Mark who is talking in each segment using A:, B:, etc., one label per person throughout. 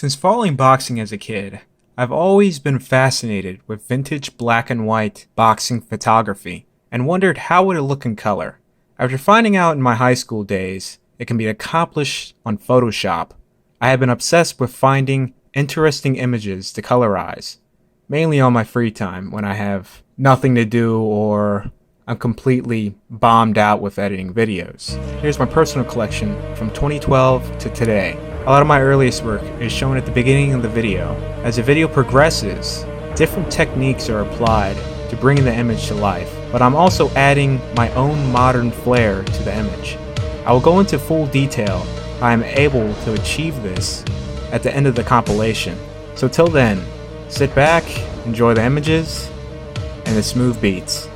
A: Since following boxing as a kid, I've always been fascinated with vintage black and white boxing photography and wondered how would it look in color. After finding out in my high school days it can be accomplished on Photoshop, I have been obsessed with finding interesting images to colorize, mainly on my free time when I have nothing to do or I'm completely bombed out with editing videos. Here's my personal collection from 2012 to today. A lot of my earliest work is shown at the beginning of the video. As the video progresses, different techniques are applied to bring the image to life, but I'm also adding my own modern flair to the image. I will go into full detail how I am able to achieve this at the end of the compilation. So till then, sit back, enjoy the images, and the smooth beats.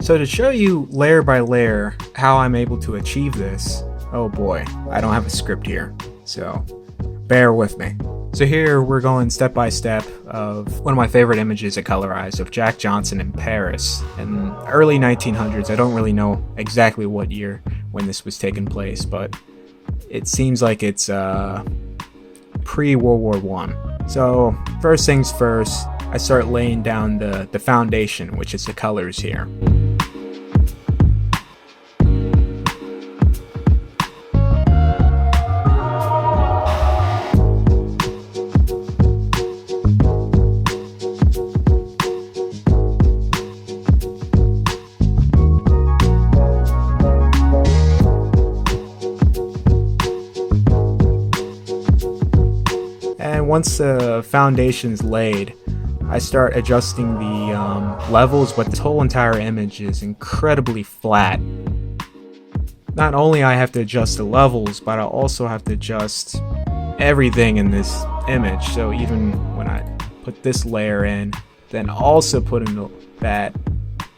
A: So to show you layer by layer how I'm able to achieve this, oh boy, I don't have a script here, so bear with me. So here we're going step by step of one of my favorite images at Colorized of Jack Johnson in Paris in early 1900s. I don't really know exactly what year when this was taking place, but it seems like it's pre-World War I. So first things first, I start laying down the foundation, which is the colors here. And once the foundation's laid, I start adjusting the levels, but this whole entire image is incredibly flat. Not only I have to adjust the levels, but I also have to adjust everything in this image. So even when I put this layer in, then also put in that,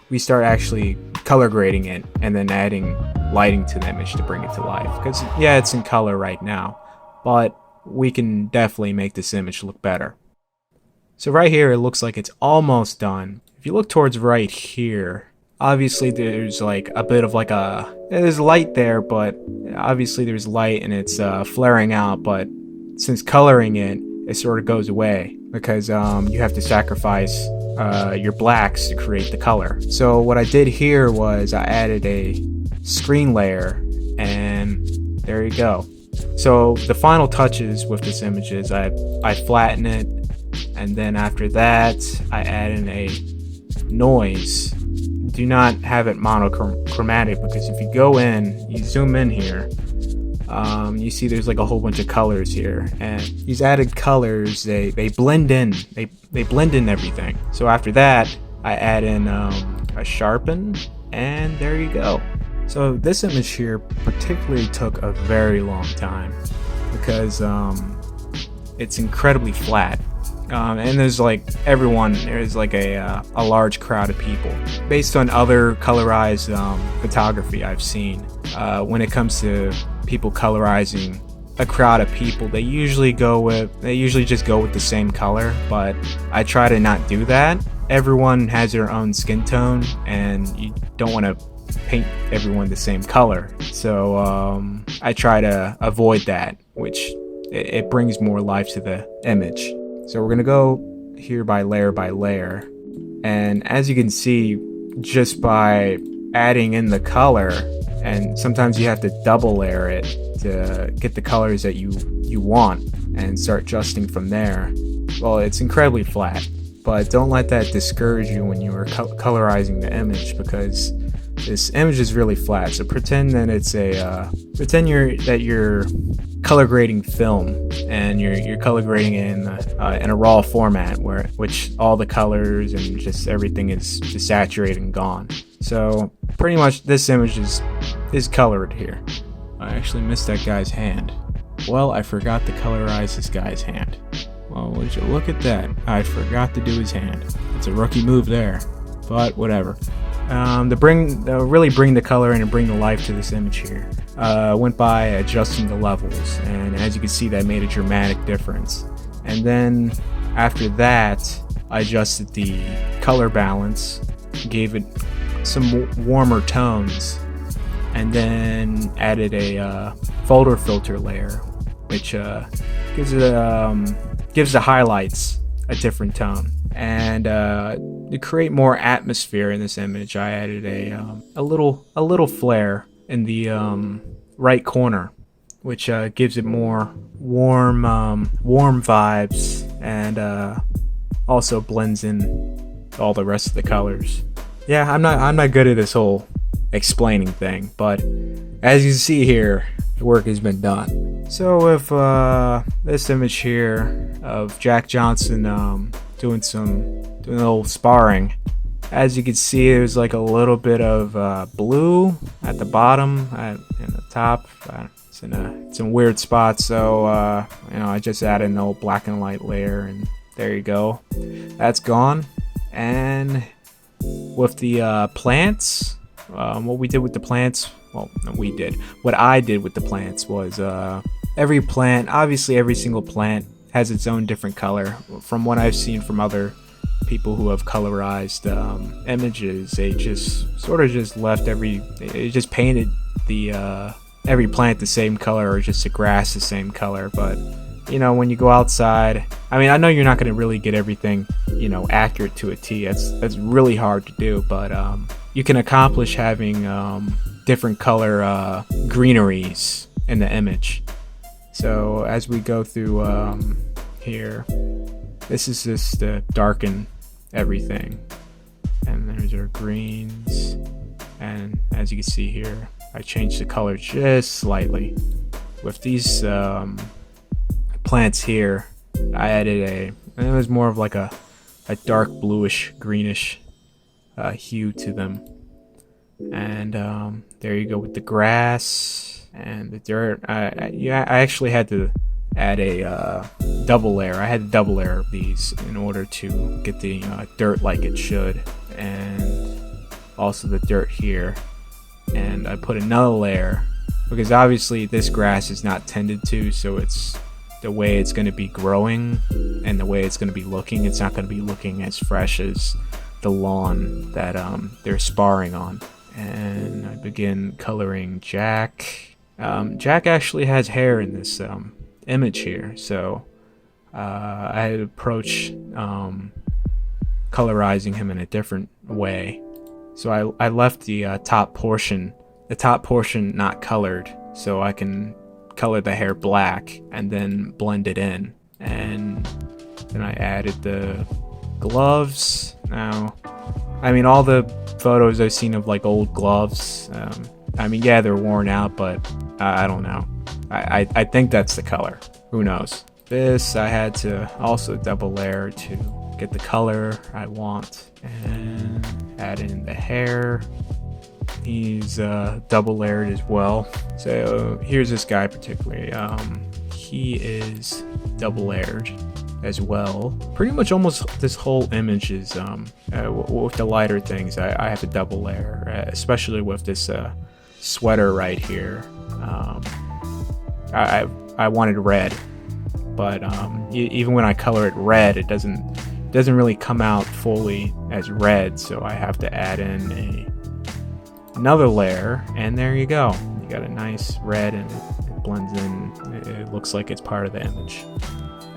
A: we start actually color grading it and then adding lighting to the image to bring it to life. Because yeah, it's in color right now, but we can definitely make this image look better. So right here, it looks like it's almost done. If you look towards right here, obviously there's like a bit of like there's light there, but obviously there's light and it's flaring out, but since coloring it, it sort of goes away because you have to sacrifice your blacks to create the color. So what I did here was I added a screen layer, and there you go. So the final touches with this image is I flatten it, and then after that I add in a noise. Do not have it monochromatic, because if you go in, you zoom in here, you see there's like a whole bunch of colors here, and these added colors, they blend in, they blend in everything. So after that I add in a sharpen, and there you go. So this image here particularly took a very long time because it's incredibly flat, and there's like there's like a large crowd of people. Based on other colorized photography I've seen, when it comes to people colorizing a crowd of people, they usually just go with the same color, but I try to not do that. Everyone has their own skin tone, and you don't want to paint everyone the same color, so I try to avoid that, which it brings more life to the image. So we're gonna go here by layer, and as you can see, just by adding in the color, and sometimes you have to double layer it to get the colors that you want and start adjusting from there. Well, it's incredibly flat, but don't let that discourage you when you are colorizing the image, because this image is really flat. So pretend that it's pretend you're color grading film, and you're color grading it in a raw format which all the colors and just everything is just saturated and gone. So pretty much this image is colored here. I actually missed that guy's hand. Well, I forgot to colorize this guy's hand. Well, would you look at that? I forgot to do his hand. It's a rookie move there, but whatever. To really bring the color in and bring the life to this image here, went by adjusting the levels, and as you can see, that made a dramatic difference. And then after that, I adjusted the color balance, gave it some warmer tones, and then added a folder filter layer, which gives the highlights a different tone. And to create more atmosphere in this image, I added a little flare in the right corner, which gives it more warm vibes, and also blends in all the rest of the colors. Yeah, I'm not good at this whole explaining thing, but as you see here, the work has been done. So with this image here of Jack Johnson doing a little sparring, as you can see, there's like a little bit of blue at the bottom and the top. It's in some weird spots, so I just added an old black and white layer, and there you go. That's gone, and With the plants, what we did with the plants, well, no, we did. What I did with the plants was every plant, obviously every single plant has its own different color. From what I've seen from other people who have colorized images, they just sort of just left they just painted the every plant the same color, or just the grass the same color. But you know, when you go outside, I mean, I know you're not going to really get everything, you know, accurate to a T. That's really hard to do, but you can accomplish having different color greeneries in the image. So as we go through here, this is just to darken everything, and there's our greens, and as you can see here, I changed the color just slightly. With these plants here, I added it was more of like a dark bluish greenish hue to them. And there you go with the grass and the dirt. I actually had to add a double layer. I had to double layer these in order to get the dirt like it should, and also the dirt here. And I put another layer because obviously this grass is not tended to, so it's the way it's going to be growing and the way it's going to be looking. It's not going to be looking as fresh as the lawn that they're sparring on. And I begin coloring Jack. Jack actually has hair in this image here, so I had to approach colorizing him in a different way. So I left the top portion not colored, so I can color the hair black and then blend it in. And then I added the gloves. Now, I mean, all the photos I've seen of like old gloves, I mean, yeah, they're worn out, but I don't know. I think that's the color. Who knows? This I had to also double layer to get the color I want, and add in the hair. He's double layered as well. So here's this guy particularly. He is double layered as well. Pretty much almost this whole image is with the lighter things. I have to double layer, especially with this sweater right here. I wanted red, but even when I color it red, it doesn't really come out fully as red. So I have to add in another layer, and there you go. You got a nice red, and it blends in. It looks like it's part of the image.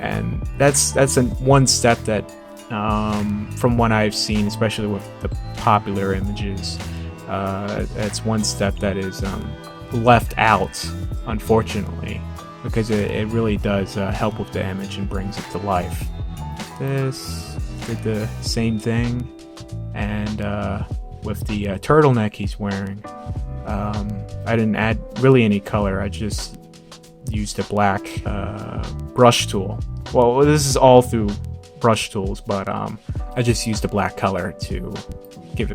A: And that's one step that, from what I've seen, especially with the popular images, that's one step that is left out, unfortunately, because it really does help with the image and brings it to life. This did the same thing, and with the turtleneck he's wearing, I didn't add really any color. I just used a black brush tool. Well, this is all through brush tools, but I just used a black color to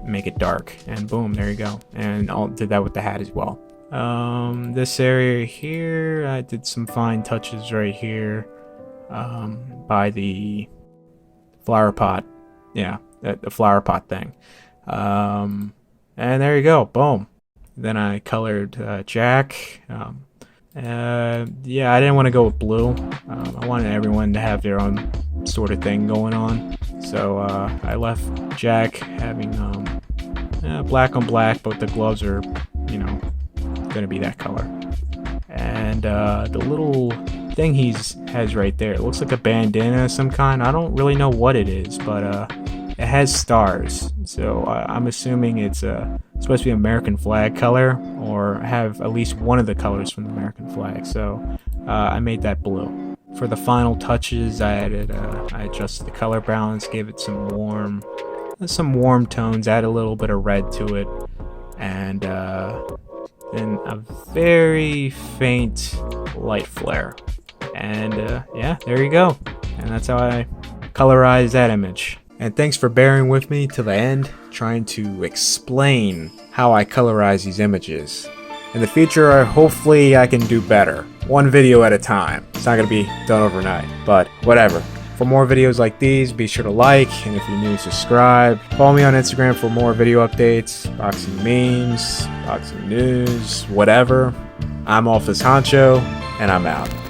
A: make it dark, and boom, there you go. And I did that with the hat as well. This area here, I did some fine touches right here by the flower pot. Yeah, the flower pot thing. And there you go, boom. Then I colored Jack. Yeah, I didn't want to go with blue. I wanted everyone to have their own sort of thing going on. So I left Jack having black on black, but the gloves are, you know, gonna be that color. And the little thing has right there, it looks like a bandana of some kind. I don't really know what it is, but it has stars. So I'm assuming it's supposed to be American flag color, or have at least one of the colors from the American flag. So I made that blue. For the final touches, I adjusted the color balance, gave it some warm tones, add a little bit of red to it, and then a very faint light flare. And yeah, there you go. And that's how I colorized that image. And thanks for bearing with me to the end, trying to explain how I colorize these images. In the future, hopefully I can do better. One video at a time. It's not going to be done overnight, but whatever. For more videos like these, be sure to like, and if you're new, subscribe. Follow me on Instagram for more video updates, boxing memes, boxing news, whatever. I'm Office Honcho, and I'm out.